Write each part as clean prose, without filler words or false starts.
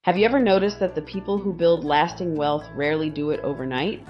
Have you ever noticed that the people who build lasting wealth rarely do it overnight?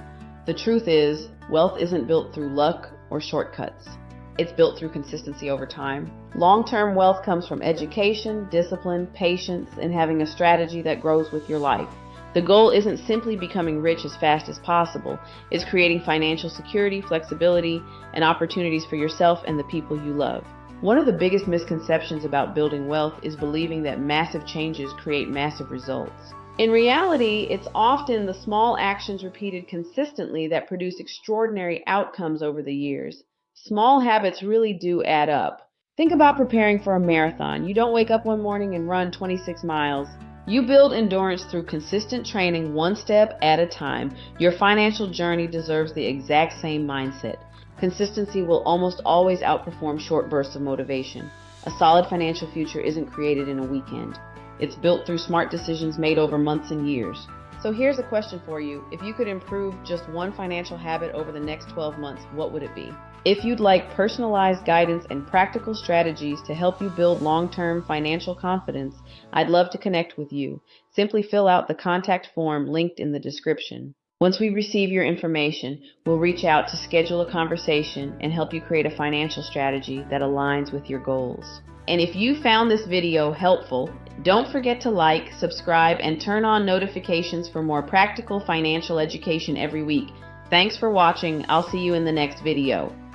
The truth is, wealth isn't built through luck or shortcuts. It's built through consistency over time. Long-term wealth comes from education, discipline, patience, and having a strategy that grows with your life. The goal isn't simply becoming rich as fast as possible. It's creating financial security, flexibility, and opportunities for yourself and the people you love. One of the biggest misconceptions about building wealth is believing that massive changes create massive results. In reality, it's often the small actions repeated consistently that produce extraordinary outcomes over the years. Small habits really do add up. Think about preparing for a marathon. You don't wake up one morning and run 26 miles. You build endurance through consistent training, one step at a time. Your financial journey deserves the exact same mindset. Consistency will almost always outperform short bursts of motivation. A solid financial future isn't created in a weekend. It's built through smart decisions made over months and years. So here's a question for you. If you could improve just one financial habit over the next 12 months, what would it be? If you'd like personalized guidance and practical strategies to help you build long-term financial confidence, I'd love to connect with you. Simply fill out the contact form linked in the description. Once we receive your information, we'll reach out to schedule a conversation and help you create a financial strategy that aligns with your goals. And if you found this video helpful, don't forget to like, subscribe, and turn on notifications for more practical financial education every week. Thanks for watching. I'll see you in the next video.